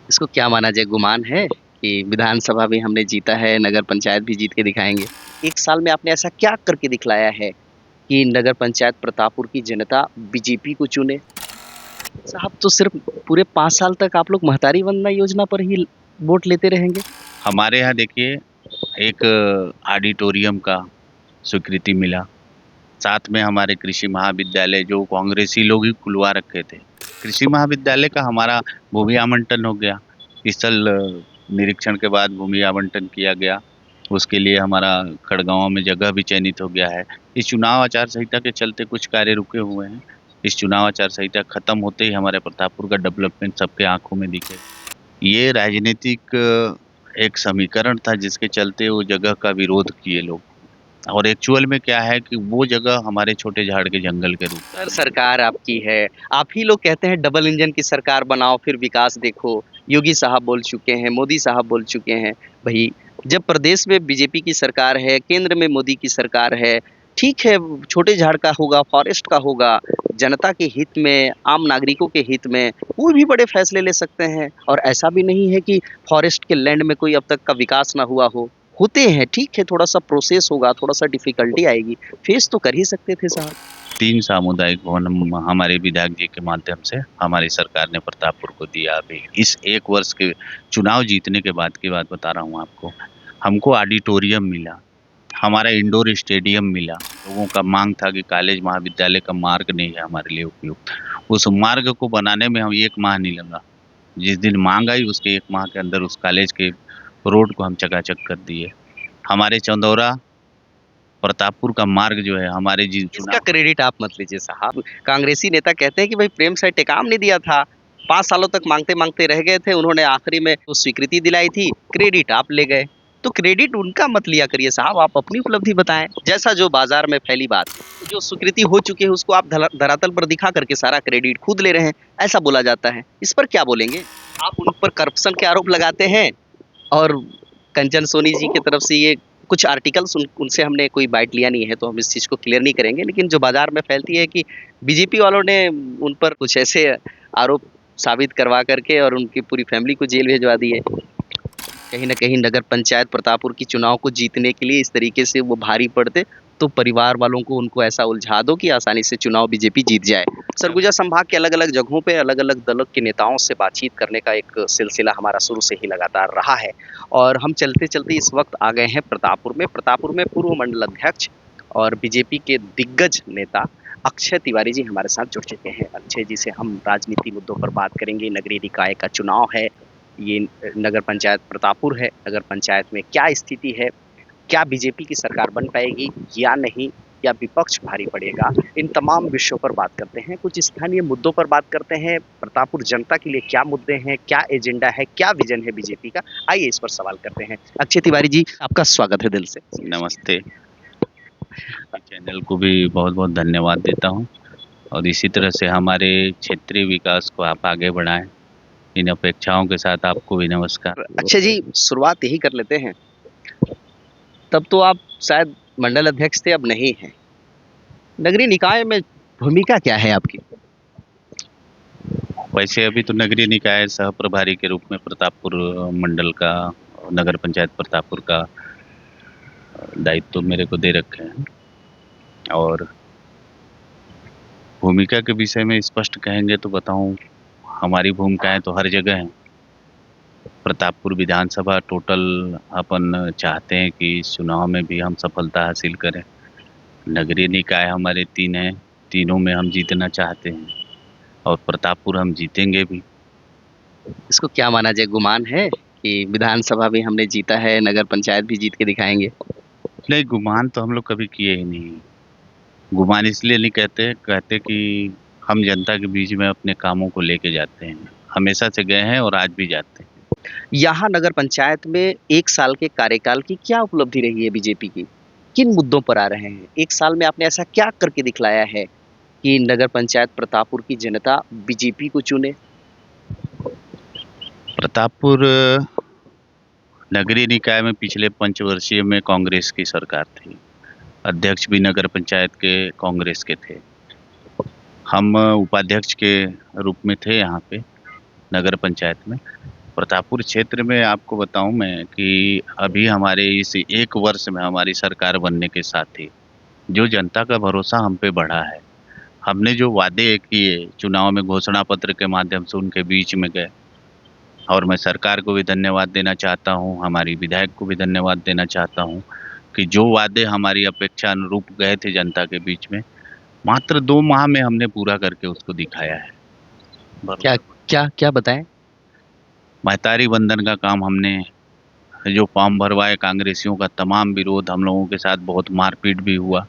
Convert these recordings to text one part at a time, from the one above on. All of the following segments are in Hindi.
इसको क्या माना जाए, गुमान है कि विधानसभा भी हमने जीता है, नगर पंचायत भी जीत के दिखाएँगे? 1 साल में आपने ऐसा क्या करके दिखलाया है कि नगर पंचायत प्रतापपुर की जनता बीजेपी को चुने? साहब तो सिर्फ़ पूरे 5 साल तक आप लोग महतारी वंदना योजना पर ही वोट लेते रहेंगे? हमारे यहाँ देखिए एक ऑडिटोरियम का स्वीकृति मिला। साथ में हमारे कृषि महाविद्यालय जो कांग्रेसी लोग ही खुलवा रखे थे। कृषि महाविद्यालय का हमारा भूमि आवंटन हो गया। स्थल निरीक्षण के बाद भूमि आवंटन किया गया। उसके लिए हमारा खड़गांव में जगह भी चयनित हो गया है। इस चुनाव आचार संहिता के चलते कुछ कार्य रुके हुए हैं। इस चुनाव आचार संहिता खत्म होते ही हमारे प्रतापपुर का डेवलपमेंट सबके आंखों में दिखे। ये राजनीतिक एक समीकरण था जिसके चलते वो जगह का विरोध किए लोग। और एक्चुअल में क्या है कि वो जगह हमारे छोटे झाड़ के जंगल के रूप सर सरकार आपकी है, आप ही लोग कहते हैं डबल इंजन की सरकार बनाओ फिर विकास देखो। योगी साहब बोल चुके हैं, मोदी साहब बोल चुके हैं। भई जब प्रदेश में बीजेपी की सरकार है, केंद्र में मोदी की सरकार है, ठीक है छोटे झाड़ का होगा, फॉरेस्ट का होगा, जनता के हित में, आम नागरिकों के हित में कोई भी बड़े फैसले ले सकते हैं। और ऐसा भी नहीं है कि फॉरेस्ट के लैंड में कोई अब तक का विकास ना हुआ हो। होते हैं, ठीक है थोड़ा-सा प्रोसेस होगा, थोड़ा-सा डिफ़िकल्टी आएगी, फेस तो कर ही सकते थे साहब। 3 सामुदायिक भवन हमारे विधायक जी के माध्यम से हमारी सरकार ने प्रतापपुर को दिया। अभी इस 1 वर्ष के चुनाव जीतने के बाद की बात बता रहा हूँ आपको। हमको ऑडिटोरियम मिला, हमारा इंडोर स्टेडियम मिला। लोगों का मांग था कि कॉलेज महाविद्यालय का मार्ग नहीं है हमारे लिए उपयुक्त। उस मार्ग को बनाने में हम 1 माह नहीं लगा। जिस दिन मांग आई उसके 1 माह के अंदर उस कॉलेज के रोड को हम चकाचक कर दिए। हमारे चंदौरा प्रतापपुर का मार्ग जो है हमारे जी इसका चुनाव क्रेडिट आप मत लीजिए साहब। कांग्रेसी नेता कहते हैं कि भाई प्रेम से टेकाम नहीं दिया था। 5 सालों तक माँगते-माँगते रह गए थे, उन्होंने आखिरी में वो स्वीकृति दिलाई थी, क्रेडिट आप ले गए। तो क्रेडिट उनका मत लिया करिए साहब, आप अपनी उपलब्धि बताएँ। जैसा जो बाज़ार में फैली बात, तो जो स्वीकृति हो चुकी है उसको आप धरातल पर दिखा करके सारा क्रेडिट खुद ले रहे हैं, ऐसा बोला जाता है। इस पर क्या बोलेंगे? आप उन पर करप्शन के आरोप लगाते हैं और कंचन सोनी जी की तरफ से ये कुछ आर्टिकल्स उनसे हमने कोई बाइट लिया नहीं है, तो हम इस चीज़ को क्लियर नहीं करेंगे। लेकिन जो बाज़ार में फैलती है कि बीजेपी वालों ने उन पर कुछ ऐसे आरोप साबित करवा कर के और उनकी पूरी फैमिली को जेल भिजवा दी है। कहीं न कहीं नगर पंचायत प्रतापपुर की चुनाव को जीतने के लिए इस तरीके से वो भारी पड़ते, तो परिवार वालों को उनको ऐसा उलझा दो कि आसानी से चुनाव बीजेपी जीत जाए। सरगुजा संभाग के अलग-अलग जगहों पे अलग-अलग दलों के नेताओं से बातचीत करने का एक सिलसिला हमारा शुरू से ही लगातार रहा है और हम चलते-चलते इस वक़्त आ गए हैं प्रतापपुर में। प्रतापपुर में पूर्व मंडल अध्यक्ष और बीजेपी के दिग्गज नेता अक्षय तिवारी जी हमारे साथ जुड़ चुके हैं। अक्षय जी से हम राजनीति मुद्दों पर बात करेंगे, नगरीय निकाय का चुनाव है, ये नगर पंचायत प्रतापपुर है, नगर पंचायत में क्या स्थिति है, क्या बीजेपी की सरकार बन पाएगी या नहीं, या विपक्ष भारी पड़ेगा, इन तमाम विषयों पर बात करते हैं। कुछ स्थानीय मुद्दों पर बात करते हैं, प्रतापपुर जनता के लिए क्या मुद्दे हैं, क्या एजेंडा है, क्या विजन है बीजेपी का, आइए इस पर सवाल करते हैं। अक्षय तिवारी जी आपका स्वागत है दिल से। नमस्ते। चैनल को भी बहुत-बहुत धन्यवाद देता हूँ और इसी तरह से हमारे क्षेत्रीय विकास को आप आगे बढ़ाएँ। इन अपेक्षाओं के साथ आपको भी नमस्कार। अक्षय जी शुरुआत यही कर लेते हैं, तब तो आप शायद मंडल अध्यक्ष थे, अब नहीं हैं। नगरीय निकाय में भूमिका क्या है आपकी? वैसे अभी तो नगरीय निकाय सह प्रभारी के रूप में प्रतापपुर मंडल का नगर पंचायत प्रतापपुर का दायित्व तो मेरे को दे रखे हैं और भूमिका के विषय में स्पष्ट कहेंगे तो बताऊं, हमारी भूमिकाएं तो हर जगह हैं। प्रतापपुर विधानसभा टोटल अपन चाहते हैं कि इस चुनाव में भी हम सफलता हासिल करें। नगरीय निकाय हमारे 3 हैं, तीनों में हम जीतना चाहते हैं और प्रतापपुर हम जीतेंगे भी। इसको क्या माना जाए, गुमान है कि विधानसभा भी हमने जीता है, नगर पंचायत भी जीत के दिखाएँगे? नहीं, गुमान तो हम लोग कभी किए ही नहीं। गुमान इसलिए नहीं कहते, कहते कि हम जनता के बीच में अपने कामों को लेके जाते हैं। हमेशा से गए हैं और आज भी जाते हैं। यहाँ नगर पंचायत में 1 साल के कार्यकाल की क्या उपलब्धि रही है बीजेपी की? किन मुद्दों पर आ रहे हैं? 1 साल में आपने ऐसा क्या करके दिखलाया है कि नगर पंचायत प्रतापपुर की जनता बीजेपी को चुने? प्रतापपुर नगरीय निकाय में पिछले पंचवर्षीय में कांग्रेस की सरकार थी। अध्यक्ष भी नगर पंचायत के कांग्रेस के थे। हम उपाध्यक्ष के रूप में थे यहाँ पे नगर पंचायत में। प्रतापपुर क्षेत्र में आपको बताऊं मैं कि अभी हमारे इस एक वर्ष में हमारी सरकार बनने के साथ ही जो जनता का भरोसा हम पे बढ़ा है। हमने जो वादे किए चुनाव में घोषणा पत्र के माध्यम से उनके बीच में गए, और मैं सरकार को भी धन्यवाद देना चाहता हूँ, हमारी विधायक को भी धन्यवाद देना चाहता हूँ कि जो वादे हमारी अपेक्षा अनुरूप गए थे जनता के बीच में, मात्र 2 माह में हमने पूरा करके उसको दिखाया है। क्या क्या क्या बताएं? महतारी बंधन का काम हमने जो फॉर्म भरवाए, कांग्रेसियों का तमाम विरोध, हम लोगों के साथ बहुत मारपीट भी हुआ।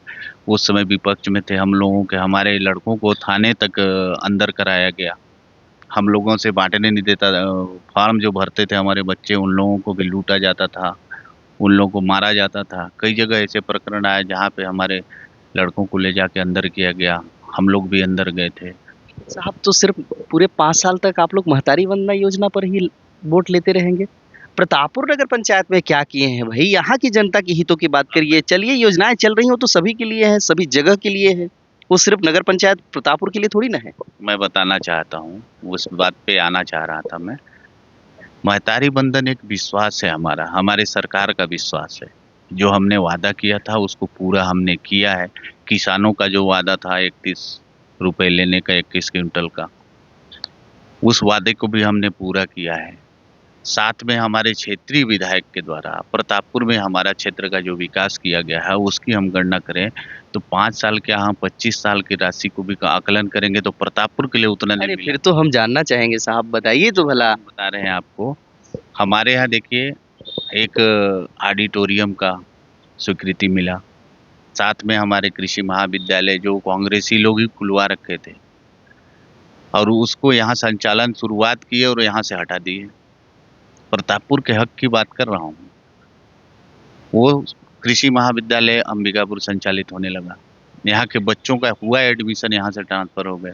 उस समय विपक्ष में थे हम लोगों के, हमारे लड़कों को थाने तक अंदर कराया गया। हम लोगों से बांटने नहीं देता, फॉर्म जो भरते थे हमारे बच्चे उन लोगों को भी लूटा जाता था, उन लोगों को मारा जाता था। कई जगह ऐसे प्रकरण आए जहाँ पे हमारे लड़कों को ले जाके अंदर किया गया, हम लोग भी अंदर गए थे। साहब तो सिर्फ पूरे 5 साल तक आप लोग महतारी वंदना योजना पर ही वोट लेते रहेंगे? प्रतापपुर नगर पंचायत में क्या किए हैं भाई? यहाँ की जनता की हितों की बात करिए। चलिए, योजनाएं चल रही हो तो सभी के लिए है, सभी जगह के लिए है, वो सिर्फ नगर पंचायत प्रतापपुर के लिए थोड़ी ना है। मैं बताना चाहता हूँ, उस बात पे आना चाह रहा था मैं। महतारी बंधन एक विश्वास है हमारा, हमारे सरकार का विश्वास है। जो हमने वादा किया था उसको पूरा हमने किया है। किसानों का जो वादा था 31 रुपए लेने का 21 क्विंटल का, उस वादे को भी हमने पूरा किया है। साथ में हमारे क्षेत्रीय विधायक के द्वारा प्रतापपुर में हमारा क्षेत्र का जो विकास किया गया है उसकी हम गणना करें तो 5 साल के, हम 25 साल की राशि को भी आकलन करेंगे तो प्रतापपुर के लिए उतना नहीं अरे मिला। फिर तो हम जानना चाहेंगे साहब, बताइए तो भला। हम बता रहे हैं आपको, हमारे यहाँ देखिए एक ऑडिटोरियम का स्वीकृति मिला। साथ में हमारे कृषि महाविद्यालय जो कांग्रेसी लोग ही खुलवा रखे थे, और उसको यहाँ संचालन शुरुआत किए और यहाँ से हटा दिए। प्रतापपुर के हक की बात कर रहा हूँ। वो कृषि महाविद्यालय अंबिकापुर संचालित होने लगा, यहाँ के बच्चों का हुआ एडमिशन, यहाँ से ट्रांसफर हो गए।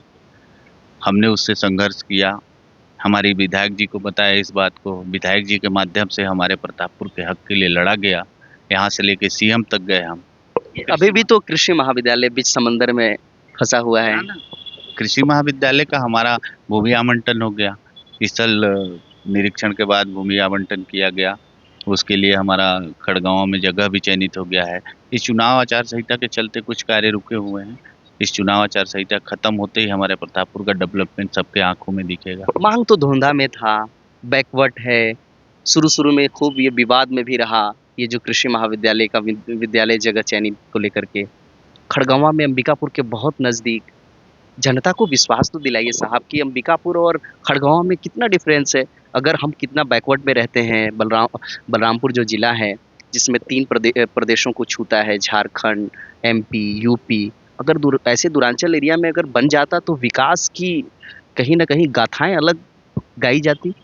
हमने उससे संघर्ष किया, हमारी विधायक जी को बताया इस बात को, विधायक जी के माध्यम से हमारे प्रतापपुर के हक के लिए लड़ा गया, यहाँ से लेके सीएम तक गए हम। अभी भी तो कृषि महाविद्यालय बीच समंदर में फंसा हुआ है। कृषि महाविद्यालय का हमारा भूमि आवंटन हो गया, स्थल निरीक्षण के बाद भूमि आवंटन किया गया, उसके लिए हमारा खड़गांव में जगह भी चयनित हो गया है। इस चुनाव आचार संहिता के चलते कुछ कार्य रुके हुए हैं। इस चुनाव आचार संहिता खत्म होते ही हमारे प्रतापपुर का डेवलपमेंट सबके आंखों में दिखेगा। मांग तो धोंधा में था, बैकवर्ड है, शुरू शुरू में खूब ये विवाद में भी रहा, ये जो कृषि महाविद्यालय का विद्यालय जगह चयनित को लेकर के। खड़गवां में अंबिकापुर के बहुत नज़दीक, जनता को विश्वास तो दिलाइए साहब कि अंबिकापुर और खड़गवां में कितना डिफरेंस है। अगर हम कितना बैकवर्ड में रहते हैं, बलरामपुर जो जिला है जिसमें 3 प्रदेशों को छूता है, झारखंड, एमपी, यूपी, अगर ऐसे दूरांचल एरिया में अगर बन जाता तो विकास की कहीं ना कहीं गाथाएं अलग गाई जाती।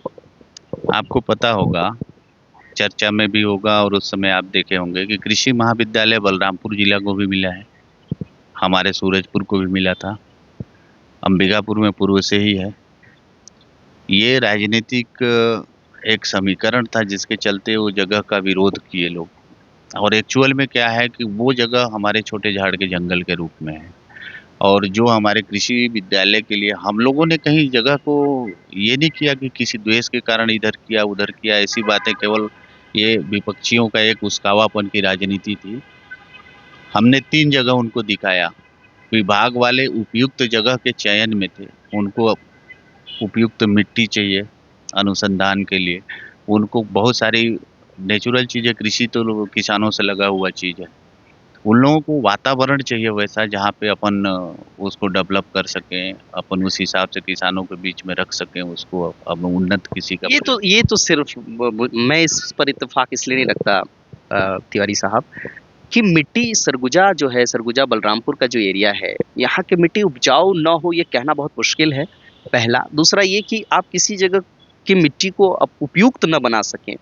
आपको पता होगा, चर्चा में भी होगा और उस समय आप देखे होंगे कि कृषि महाविद्यालय बलरामपुर जिला को भी मिला है, हमारे सूरजपुर को भी मिला था, अंबिकापुर में पूर्व से ही है। ये राजनीतिक एक समीकरण था जिसके चलते वो जगह का विरोध किए लोग, और एक्चुअल में क्या है कि वो जगह हमारे छोटे झाड़ के जंगल के रूप में है। और जो हमारे कृषि विद्यालय के लिए हम लोगों ने कहीं जगह को ये नहीं किया कि किसी द्वेष के कारण इधर किया उधर किया, ऐसी बातें, केवल ये विपक्षियों का एक उस्कावापन की राजनीति थी। हमने 3 जगह उनको दिखाया, विभाग वाले उपयुक्त जगह के चयन में थे, उनको उपयुक्त मिट्टी चाहिए अनुसंधान के लिए, उनको बहुत सारी नेचुरल चीज़ें, कृषि तो किसानों से लगा हुआ चीज़ है, उन लोगों को वातावरण चाहिए वैसा जहाँ पे अपन उसको डेवलप कर सकें, अपन उस हिसाब से किसानों के बीच में रख सकें उसको, अब उन्नत किसी का ये तो सिर्फ मैं इस पर इत्तेफाक इसलिए नहीं रखता तिवारी साहब कि मिट्टी सरगुजा जो है, सरगुजा बलरामपुर का जो एरिया है, यहाँ की मिट्टी उपजाऊ ना हो ये कहना बहुत मुश्किल है, पहला। दूसरा ये कि आप किसी जगह की मिट्टी को उपयुक्त न बना सकें।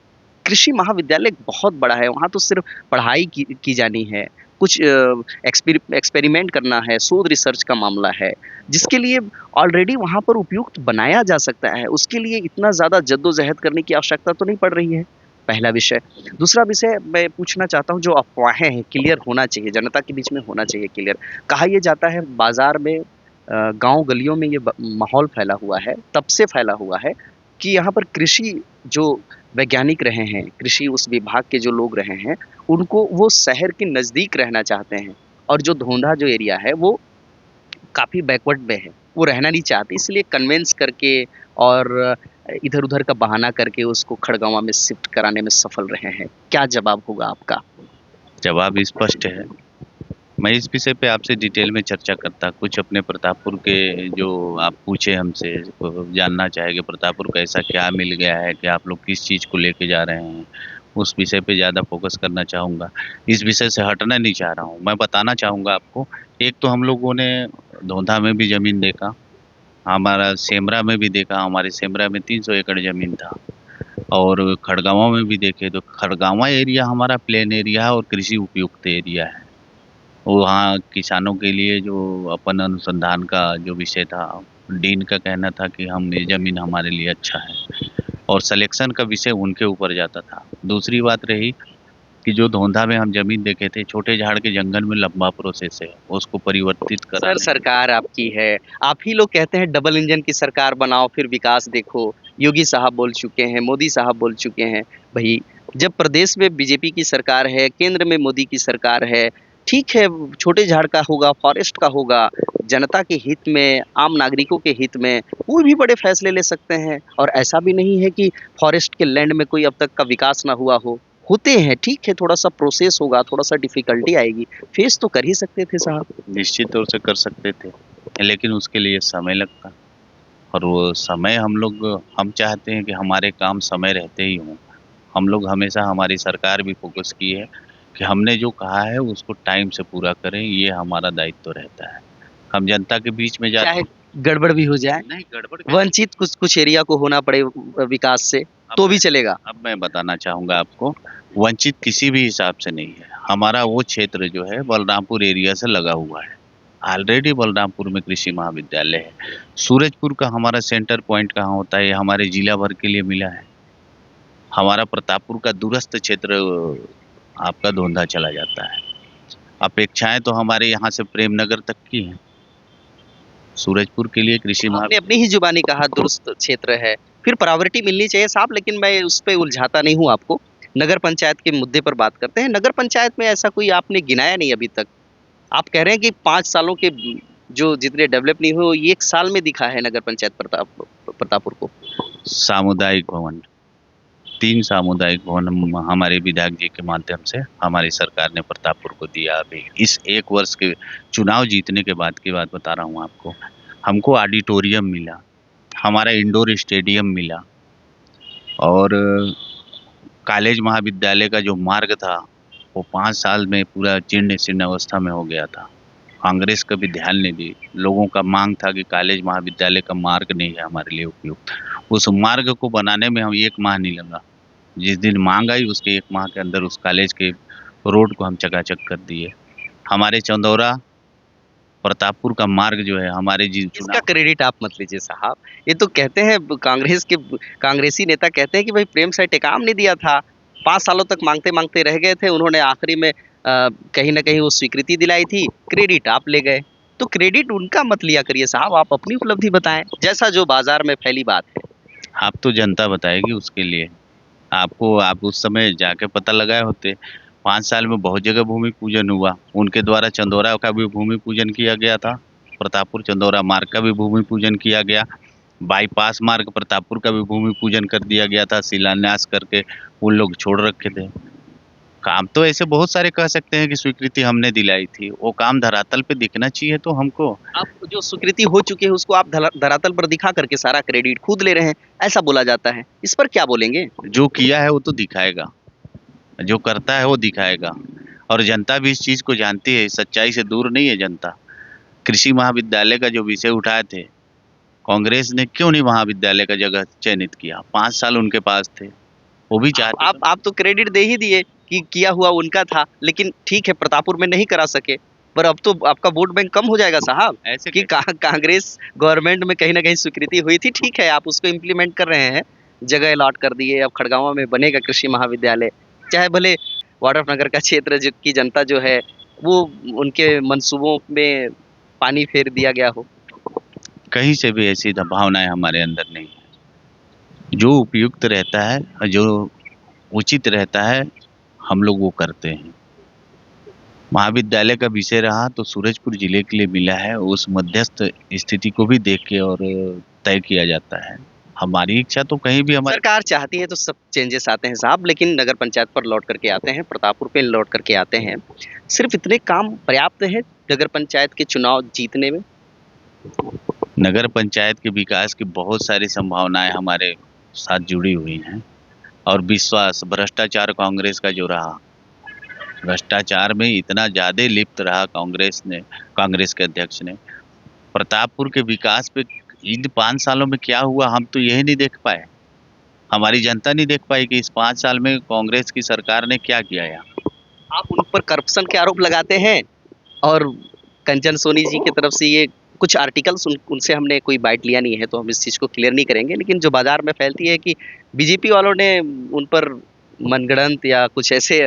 कृषि महाविद्यालय बहुत बड़ा है, वहाँ तो सिर्फ पढ़ाई की जानी है, कुछ एक्सपेरिमेंट करना है, शोध रिसर्च का मामला है, जिसके लिए ऑलरेडी वहाँ पर उपयुक्त बनाया जा सकता है। उसके लिए इतना ज़्यादा जद्दोजहद करने की आवश्यकता तो नहीं पड़ रही है, पहला विषय। दूसरा विषय मैं पूछना चाहता हूँ, जो अफवाहें हैं क्लियर होना चाहिए, जनता के बीच में होना चाहिए क्लियर। कहा यह जाता है बाजार में, गांव गलियों में ये माहौल फैला हुआ है, तब से फैला हुआ है कि यहाँ पर कृषि जो वैज्ञानिक रहे हैं, कृषि उस विभाग के जो लोग रहे हैं, उनको वो शहर के नज़दीक रहना चाहते हैं और जो धोंधा जो एरिया है वो काफ़ी बैकवर्ड में है, वो रहना नहीं चाहते इसलिए कन्विंस करके और इधर-उधर का बहाना करके उसको खड़गवां में शिफ्ट कराने में सफल रहे हैं। क्या जवाब होगा आपका? जवाब स्पष्ट है। मैं इस विषय पे आपसे डिटेल में चर्चा करता। कुछ अपने प्रतापपुर के जो आप पूछे हमसे, जानना चाहे कि प्रतापपुर का ऐसा क्या मिल गया है कि आप लोग किस चीज़ को लेके जा रहे हैं, उस विषय पे ज़्यादा फोकस करना चाहूँगा। इस विषय से हटना नहीं चाह रहा हूँ। मैं बताना चाहूँगा आपको, एक तो हम लोगों ने धोंधा में भी ज़मीन देखा, हमारा सेमरा में भी देखा। हमारे सेमरा में 300 एकड़ ज़मीन था और खड़गवां में भी देखे तो खड़गवां एरिया हमारा प्लेन एरिया है और कृषि उपयुक्त एरिया है। वहाँ किसानों के लिए जो अपन अनुसंधान का जो विषय था, डीन का कहना था कि हम ये ज़मीन हमारे लिए अच्छा है और सिलेक्शन का विषय उनके ऊपर जाता था। दूसरी बात रही कि जो धोंधा में हम ज़मीन देखे थे, छोटे झाड़ के जंगल में लंबा प्रोसेस है, उसको परिवर्तित सर कराने में। सरकार आपकी है, आप ही लोग कहते हैं डबल इंजन की सरकार बनाओ फिर विकास देखो। योगी साहब बोल चुके हैं, मोदी साहब बोल चुके हैं। भई जब प्रदेश में बीजेपी की सरकार है, केंद्र में मोदी की सरकार है, ठीक है छोटे झाड़ का होगा, फॉरेस्ट का होगा, जनता के हित में, आम नागरिकों के हित में कोई भी बड़े फैसले ले सकते हैं और ऐसा भी नहीं है कि फॉरेस्ट के लैंड में कोई अब तक का विकास ना हुआ हो। होते हैं, ठीक है थोड़ा-सा प्रोसेस होगा, थोड़ा-सा डिफ़िकल्टी आएगी, फेस तो कर ही सकते थे साहब। निश्चित तौर से कर सकते थे, लेकिन उसके लिए समय लगता और वो समय हम चाहते हैं कि हमारे काम समय रहते ही हों। हम लोग हमेशा, हमारी सरकार भी फ़ोकस की है कि हमने जो कहा है उसको टाइम से पूरा करें, ये हमारा दायित्व रहता है। हम जनता के बीच में जाते चाहे गड़बड़ भी हो जाए, नहीं, गड़बड़ कैसे? वंचित कुछ कुछ एरिया को होना पड़े विकास से, अब तो भी मैं चलेगा। अब मैं बताना चाहूँगा आपको, वंचित किसी भी हिसाब से नहीं है। हमारा वो क्षेत्र जो है बलरामपुर एरिया से लगा हुआ है। ऑलरेडी बलरामपुर में कृषि महाविद्यालय है। सूरजपुर का हमारा सेंटर पॉइंट कहाँ होता है, ये हमारे जिला भर के लिए मिला है। हमारा प्रतापपुर का दूरस्थ क्षेत्र आपका धोंधा चला जाता है। अपेक्षाएँ तो हमारे यहाँ से प्रेमनगर तक की हैं। सूरजपुर के लिए कृषि महा आपने अपनी ही जुबानी कहा दुरुस्त क्षेत्र है, फिर प्रायोरिटी मिलनी चाहिए साहब लेकिन मैं उस पे उलझाता नहीं हूँ आपको। नगर पंचायत के मुद्दे पर बात करते हैं। नगर पंचायत में ऐसा कोई आपने गिनाया नहीं अभी तक। आप कह रहे हैं कि 5 सालों के जो जितने डेवलप नहीं हुए, वो ये 1 साल में दिखा है नगर पंचायत प्रतापपुर को। सामुदायिक भवन, 3 सामुदायिक भवन हमारे विधायक जी के माध्यम से हमारी सरकार ने प्रतापपुर को दिया। अभी इस 1 वर्ष के चुनाव जीतने के बाद की बात बता रहा हूँ आपको। हमको ऑडिटोरियम मिला, हमारा इंडोर स्टेडियम मिला और कॉलेज महाविद्यालय का जो मार्ग था, वो 5 साल में पूरा जीर्ण-शीर्ण अवस्था में हो गया था। कांग्रेस कभी ध्यान नहीं दी। लोगों का मांग था कि कॉलेज महाविद्यालय का मार्ग नहीं है हमारे लिए उपयुक्त। उस मार्ग को बनाने में हम 1 माह नहीं लगा। जिस दिन मांग आई उसके 1 माह के अंदर उस कॉलेज के रोड को हम चकाचक कर दिए। हमारे चंदौरा प्रतापपुर का मार्ग जो है हमारे जी इसका चुनाव क्रेडिट आप मत लीजिए साहब। ये तो कहते हैं कांग्रेसी नेता कहते हैं कि भाई प्रेम से टेकाम नहीं दिया था। 5 सालों तक माँगते-माँगते रह गए थे। उन्होंने आखिरी में कहीं न कहीं वो स्वीकृति दिलाई थी, क्रेडिट आप ले गए। तो क्रेडिट उनका मत लिया करिए साहब, आप अपनी उपलब्धि बताएँ, जैसा जो बाज़ार में फैली बात है। आप तो जनता बताएगी उसके लिए। आप उस समय जाके पता लगाए होते। 5 साल में बहुत जगह भूमि पूजन हुआ। उनके द्वारा चंदौरा का भी भूमि पूजन किया गया था। प्रतापपुर चंदौरा मार्ग का भी भूमि पूजन किया गया। बाईपास मार्ग प्रतापपुर का भी भूमि पूजन कर दिया गया था, शिलान्यास करके उन लोग छोड़ रखे थे। काम तो ऐसे बहुत सारे कह सकते हैं कि स्वीकृति हमने दिलाई थी। वो काम धरातल पे दिखना चाहिए तो हमको। आप जो स्वीकृति हो चुकी है उसको आप धरातल पर दिखा करके सारा क्रेडिट खुद ले रहे हैं, ऐसा बोला जाता है। इस पर क्या बोलेंगे? जो किया है वो तो दिखाएगा। जो करता है वो दिखाएगा और जनता भी इस चीज़ को जानती है, सच्चाई से दूर नहीं है जनता। कृषि महाविद्यालय का जो विषय उठाए थे, कांग्रेस ने क्यों नहीं महाविद्यालय का जगह चयनित किया? 5 साल उनके पास थे, वो भी चाहते तो। आप तो क्रेडिट दे ही दिए कि किया हुआ उनका था, लेकिन ठीक है प्रतापपुर में नहीं करा सके। पर अब तो आपका वोट बैंक कम हो जाएगा साहब ऐसे कि कैसे? कांग्रेस गवर्नमेंट में कहीं न कहीं स्वीकृति हुई थी, ठीक है आप उसको इम्प्लीमेंट कर रहे हैं, जगह अलॉट कर दिए, अब खड़गवां में बनेगा कृषि महाविद्यालय। चाहे भले वाड्रफनगर का क्षेत्र की जनता जो है, वो उनके मंसूबों में पानी फेर दिया गया हो। कहीं से भी ऐसी भावनाएं हमारे अंदर नहीं है। जो उपयुक्त रहता है और जो उचित रहता है हम लोग वो करते हैं। महाविद्यालय का विषय रहा तो सूरजपुर जिले के लिए मिला है, उस मध्यस्थ स्थिति को भी देख के और तय किया जाता है। हमारी इच्छा तो कहीं भी हमारे सरकार चाहती है तो सब चेंजेस आते हैं साहब, लेकिन नगर पंचायत पर लौट करके आते हैं, प्रतापपुर पे लौट करके आते हैं। सिर्फ इतने काम पर्याप्त है नगर पंचायत के चुनाव जीतने में? नगर पंचायत के विकास की बहुत सारी संभावनाएं हमारे साथ जुड़ी हुई हैं और विश्वास भ्रष्टाचार कांग्रेस का जो रहा, भ्रष्टाचार में इतना ज्यादा लिप्त रहा कांग्रेस के अध्यक्ष ने। प्रतापपुर के विकास पे इन 5 सालों में क्या हुआ हम तो यही नहीं देख पाए, हमारी जनता नहीं देख पाई कि इस 5 साल में कांग्रेस की सरकार ने क्या किया यहाँ। आप उन पर करप्शन के आरोप लगाते हैं और कंचन सोनी जी की तरफ से ये कुछ आर्टिकल्स उनसे हमने कोई बाइट लिया नहीं है, तो हम इस चीज़ को क्लियर नहीं करेंगे, लेकिन जो बाजार में फैलती है कि बीजेपी वालों ने उन पर मनगढ़ंत या कुछ ऐसे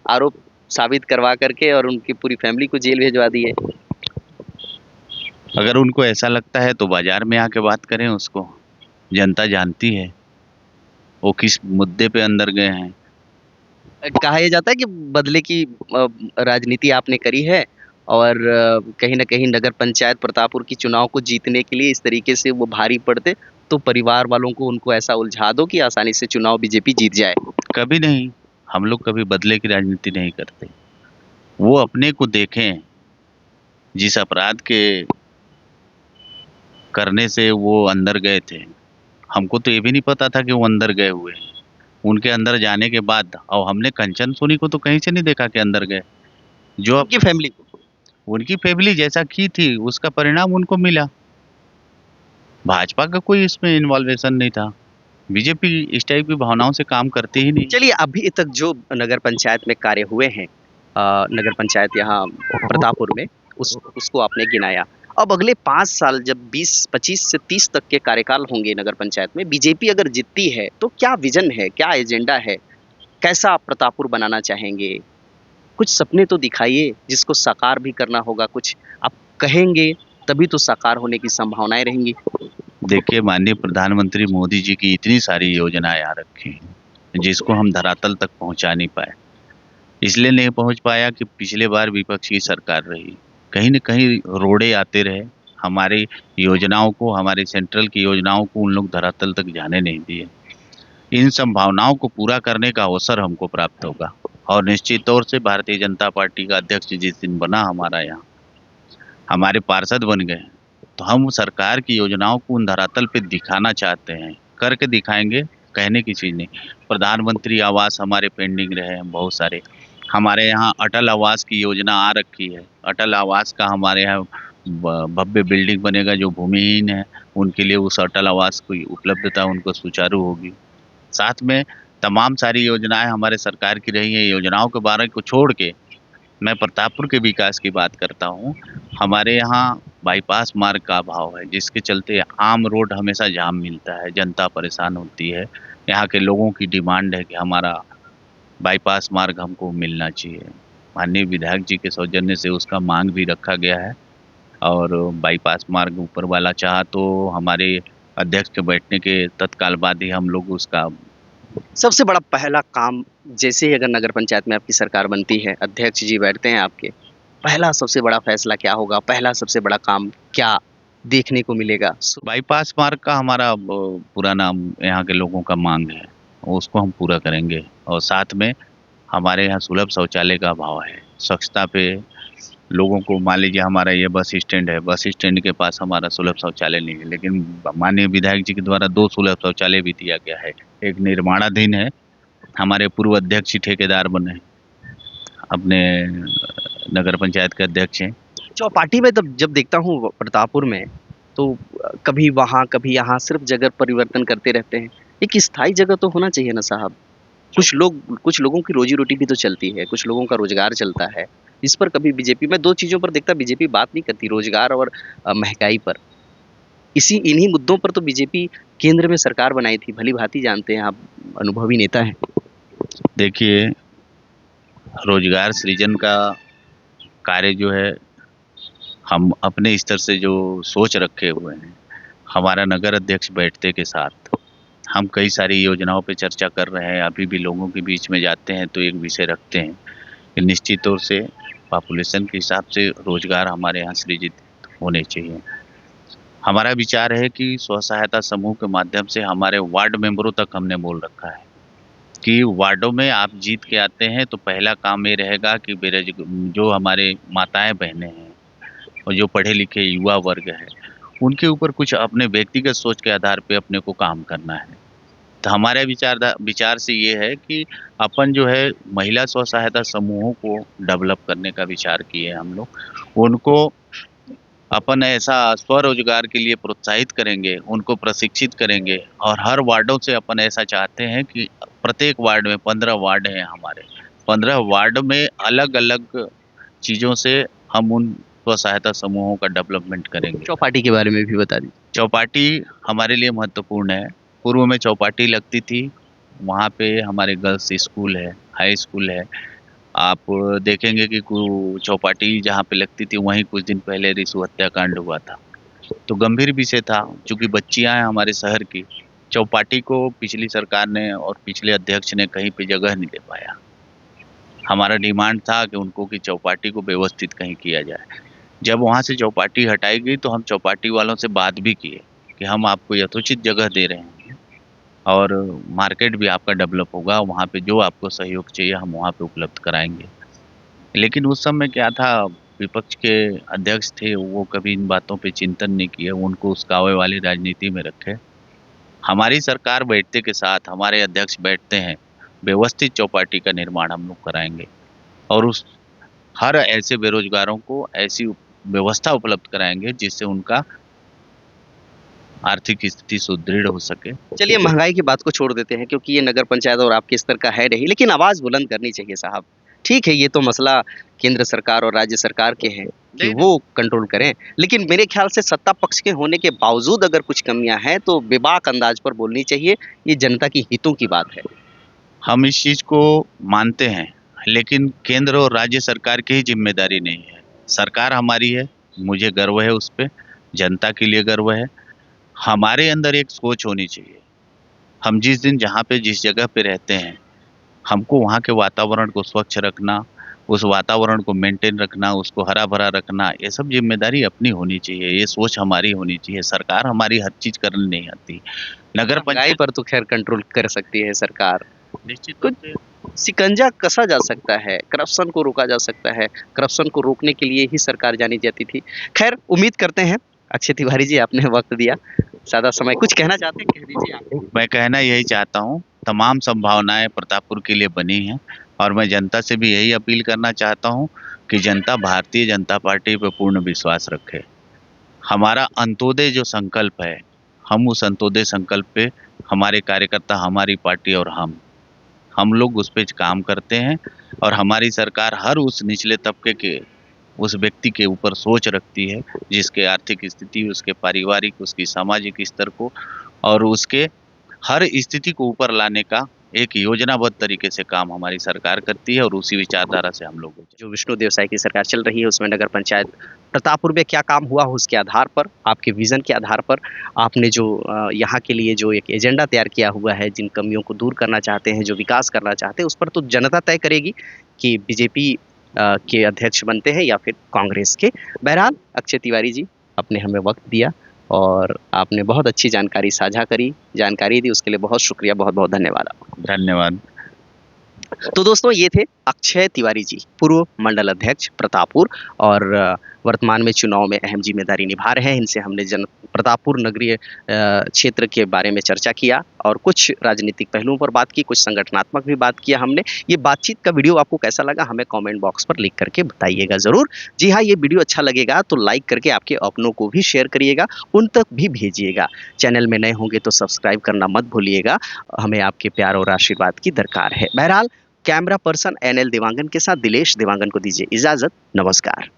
आरोप साबित करवा करके और उनकी पूरी फैमिली को जेल भेजवा दी है। अगर उनको ऐसा लगता है तो बाजार में आके बात करें, उसको जनता जानती है वो किस मुद्दे पे अंदर गए हैं। कहा यह जाता है कि बदले की राजनीति आपने करी है और कहीं ना कहीं नगर पंचायत प्रतापपुर की चुनाव को जीतने के लिए इस तरीके से वो भारी पड़ते तो परिवार वालों को उनको ऐसा उलझा दो कि आसानी से चुनाव बीजेपी जीत जाए। कभी नहीं, हम लोग कभी बदले की राजनीति नहीं करते। वो अपने को देखें, जिस अपराध के करने से वो अंदर गए थे, हमको तो ये भी नहीं पता था कि वो अंदर गए हुए हैं। उनके अंदर जाने के बाद और हमने कंचन सोनी को तो कहीं से नहीं देखा कि अंदर गए। जो उनकी फैमिली को उनकी फैमिली जैसा की थी उसका परिणाम उनको मिला। भाजपा का कोई इसमें इन्वॉल्वेशन नहीं था, बीजेपी इस टाइप की भावनाओं से काम करती ही नहीं। चलिए, अभी तक जो नगर पंचायत में कार्य हुए हैं, नगर पंचायत यहाँ प्रतापपुर में, उसको आपने गिनाया। अब अगले 5 साल जब 25 से 30 तक के कार्यकाल होंगे नगर पंचायत में, बीजेपी अगर जीतती है तो क्या विजन है, क्या एजेंडा है, कैसा आप प्रतापपुर बनाना चाहेंगे? कुछ सपने तो दिखाइए जिसको साकार भी करना होगा, कुछ आप कहेंगे तभी तो साकार होने की संभावनाएं रहेंगी। देखिए, माननीय प्रधानमंत्री मोदी जी की इतनी सारी योजनाएं आ रखी हैं जिसको हम धरातल तक पहुंचा नहीं पाए। इसलिए नहीं पहुंच पाया कि पिछले बार विपक्ष की सरकार रही, कहीं न कहीं रोड़े आते रहे, हमारी योजनाओं को, हमारे सेंट्रल की योजनाओं को उन लोग धरातल तक जाने नहीं दिए। इन संभावनाओं को पूरा करने का अवसर हमको प्राप्त होगा और निश्चित तौर से भारतीय जनता पार्टी का अध्यक्ष जिस दिन बना हमारा यहाँ, हमारे पार्षद बन गए, तो हम सरकार की योजनाओं को उन धरातल पे दिखाना चाहते हैं, करके दिखाएंगे, कहने की चीज़ नहीं। प्रधानमंत्री आवास हमारे पेंडिंग रहे हैं बहुत सारे। हमारे यहाँ अटल आवास की योजना आ रखी है, अटल आवास का हमारे यहाँ भव्य बिल्डिंग बनेगा, जो भूमिहीन है उनके लिए उस अटल आवास की उपलब्धता उनको सुचारू होगी। साथ में तमाम सारी योजनाएं हमारे सरकार की रही हैं। योजनाओं के बारे को छोड़ के मैं प्रतापपुर के विकास की बात करता हूँ। हमारे यहाँ बाईपास मार्ग का अभाव है, जिसके चलते आम रोड हमेशा जाम मिलता है, जनता परेशान होती है। यहाँ के लोगों की डिमांड है कि हमारा बाईपास मार्ग हमको मिलना चाहिए। माननीय विधायक जी के सौजन्य से उसका मांग भी रखा गया है और बाईपास मार्ग ऊपर वाला चाहा तो हमारे अध्यक्ष के बैठने के तत्काल बाद ही हम लोग उसका सबसे बड़ा पहला काम, जैसे ही अगर नगर पंचायत में आपकी सरकार बनती है, अध्यक्ष जी बैठते हैं आपके, पहला सबसे बड़ा फैसला क्या होगा? पहला सबसे बड़ा काम क्या देखने को मिलेगा? बाईपास मार्ग का हमारा पूरा नाम यहाँ के लोगों का मांग है, उसको हम पूरा करेंगे। और साथ में हमारे यहाँ सुलभ शौचालय का अभाव है। स्वच्छता पे लोगों को, मान लीजिए हमारा ये बस स्टैंड है, बस स्टैंड के पास हमारा सुलभ शौचालय नहीं है, लेकिन माननीय विधायक जी के द्वारा 2 सुलभ शौचालय भी दिया गया है। एक निर्माणाधीन है, हमारे पूर्व अध्यक्ष ही ठेकेदार बने, अपने नगर पंचायत के अध्यक्ष हैं। चौपाटी में तब जब देखता हूँ प्रतापपुर में, तो कभी वहाँ कभी यहाँ सिर्फ जगह परिवर्तन करते रहते हैं। एक स्थायी जगह तो होना चाहिए ना साहब। कुछ लोगों की रोजी रोटी भी तो चलती है, कुछ लोगों का रोजगार चलता है। इस पर कभी बीजेपी, मैं 2 चीज़ों पर देखता बीजेपी बात नहीं करती, रोजगार और महंगाई पर। इन्हीं मुद्दों पर तो बीजेपी केंद्र में सरकार बनाई थी, भली-भांति जानते हैं आप, अनुभवी नेता हैं। देखिए, रोजगार सृजन का कार्य जो है, हम अपने स्तर से जो सोच रखे हुए हैं, हमारा नगर अध्यक्ष बैठते के साथ हम कई सारी योजनाओं पे चर्चा कर रहे हैं। अभी भी लोगों के बीच में जाते हैं तो एक विषय रखते हैं कि निश्चित तौर से पॉपुलेशन के हिसाब से रोजगार हमारे यहाँ सृजित होने चाहिए। हमारा विचार है कि स्व सहायता समूह के माध्यम से हमारे वार्ड मेंबरों तक हमने बोल रखा है कि वार्डों में आप जीत के आते हैं तो पहला काम ये रहेगा कि जो हमारे माताएं बहनें हैं और जो पढ़े लिखे युवा वर्ग है, उनके ऊपर कुछ अपने व्यक्तिगत सोच के आधार पे अपने को काम करना है। तो हमारे विचार से ये है कि अपन जो है महिला स्व सहायता समूहों को डेवलप करने का विचार किए हम लोग। उनको अपन ऐसा स्वरोजगार के लिए प्रोत्साहित करेंगे, उनको प्रशिक्षित करेंगे और हर वार्डों से अपन ऐसा चाहते हैं कि प्रत्येक वार्ड में 15 वार्ड हैं हमारे, 15 वार्ड में अलग अलग चीज़ों से हम उन स्व सहायता समूहों का डेवलपमेंट करेंगे। चौपाटी के बारे में भी बता दीजिए। चौपाटी हमारे लिए महत्वपूर्ण है। पूर्व में चौपाटी लगती थी, वहाँ पे हमारे गर्ल्स स्कूल है, हाई स्कूल है। आप देखेंगे कि चौपाटी जहाँ पे लगती थी वहीं कुछ दिन पहले रिशु हत्याकांड हुआ था। तो गंभीर विषय था, चूंकि बच्चियां हैं हमारे शहर की। चौपाटी को पिछली सरकार ने और पिछले अध्यक्ष ने कहीं पे जगह नहीं दे पाया। हमारा डिमांड था कि उनको कि चौपाटी को व्यवस्थित कहीं किया जाए। जब वहाँ से चौपाटी हटाई गई तो हम चौपाटी वालों से बात भी किए कि हम आपको यथोचित जगह दे रहे हैं और मार्केट भी आपका डेवलप होगा, वहाँ पे जो आपको सहयोग चाहिए हम वहाँ पे उपलब्ध कराएंगे। लेकिन उस समय क्या था, विपक्ष के अध्यक्ष थे, वो कभी इन बातों पे चिंतन नहीं किए, उनको उस्कावे वाली राजनीति में रखे। हमारी सरकार बैठते के साथ हमारे अध्यक्ष बैठते हैं, व्यवस्थित चौपाटी का निर्माण हम लोग कराएंगे और उस हर ऐसे बेरोजगारों को ऐसी व्यवस्था उपलब्ध कराएंगे जिससे उनका आर्थिक स्थिति सुदृढ़ हो सके। चलिए महंगाई की बात को छोड़ देते हैं क्योंकि ये नगर पंचायत और आपके स्तर का है नहीं, लेकिन आवाज बुलंद करनी चाहिए साहब। ठीक है, ये तो मसला केंद्र सरकार और राज्य सरकार के हैं कि वो कंट्रोल करें, लेकिन मेरे ख्याल से सत्ता पक्ष के होने के बावजूद अगर कुछ कमियां हैं तो बेबाक अंदाज पर बोलनी चाहिए। ये जनता की हितों की बात है। हम इस चीज को मानते हैं, लेकिन केंद्र और राज्य सरकार की ही जिम्मेदारी नहीं है। सरकार हमारी है, मुझे गर्व है उस पे, जनता के लिए गर्व है। हमारे अंदर एक सोच होनी चाहिए। हम जिस दिन जहाँ पे जिस जगह पे रहते हैं, हमको वहाँ के वातावरण को स्वच्छ रखना, उस वातावरण को मेंटेन रखना, उसको हरा भरा रखना, ये सब जिम्मेदारी अपनी होनी चाहिए, ये सोच हमारी होनी चाहिए। सरकार हमारी हर चीज करने नहीं आती। नगर महंगाई पंचायत पर तो खैर कंट्रोल कर सकती है सरकार। निश्चित रूप से शिकंजा कसा जा सकता है, करप्शन को रोका जा सकता है। करप्शन को रोकने के लिए ही सरकार जानी जाती थी। खैर उम्मीद करते हैं। अक्षय तिवारी जी, आपने वक्त दिया, ज़्यादा समय, कुछ कहना चाहते हैं कह दीजिए आप। मैं कहना यही चाहता हूँ, तमाम संभावनाएं प्रतापपुर के लिए बनी हैं और मैं जनता से भी यही अपील करना चाहता हूँ कि जनता भारतीय जनता पार्टी पर पूर्ण विश्वास रखे। हमारा अंत्योदय जो संकल्प है, हम उस अंत्योदय संकल्प पे हमारे कार्यकर्ता, हमारी पार्टी और हम लोग उस पे काम करते हैं और हमारी सरकार हर उस निचले तबके के उस व्यक्ति के ऊपर सोच रखती है जिसके आर्थिक स्थिति, उसके पारिवारिक, उसकी सामाजिक स्तर को और उसके हर स्थिति को ऊपर लाने का एक योजनाबद्ध तरीके से काम हमारी सरकार करती है और उसी विचारधारा से हम लोग जो विष्णु देवसाई की सरकार चल रही है उसमें नगर पंचायत प्रतापपुर में क्या काम हुआ उसके आधार पर, आपके विजन के आधार पर, आपने जो यहाँ के लिए जो एक एजेंडा तैयार किया हुआ है, जिन कमियों को दूर करना चाहते हैं, जो विकास करना चाहते हैं, उस पर तो जनता तय करेगी कि बीजेपी के अध्यक्ष बनते हैं या फिर कांग्रेस के। बहरहाल अक्षय तिवारी जी, आपने हमें वक्त दिया और आपने बहुत अच्छी जानकारी साझा करी, जानकारी दी, उसके लिए बहुत शुक्रिया, बहुत बहुत धन्यवाद आपका। धन्यवाद। तो दोस्तों, ये थे अक्षय तिवारी जी, पूर्व मंडल अध्यक्ष प्रतापपुर और वर्तमान में चुनाव में अहम जिम्मेदारी निभा रहे हैं। इनसे हमने प्रतापपुर नगरीय क्षेत्र के बारे में चर्चा किया और कुछ राजनीतिक पहलुओं पर बात की, कुछ संगठनात्मक भी बात किया हमने। ये बातचीत का वीडियो आपको कैसा लगा हमें कमेंट बॉक्स पर लिख करके बताइएगा ज़रूर। जी हाँ, ये वीडियो अच्छा लगेगा तो लाइक करके आपके अपनों को भी शेयर करिएगा, उन तक भी भेजिएगा। चैनल में नए होंगे तो सब्सक्राइब करना मत भूलिएगा, हमें आपके प्यार और आशीर्वाद की दरकार है। बहरहाल कैमरा पर्सन NL देवांगन के साथ दिलेश देवांगन को दीजिए इजाज़त। नमस्कार।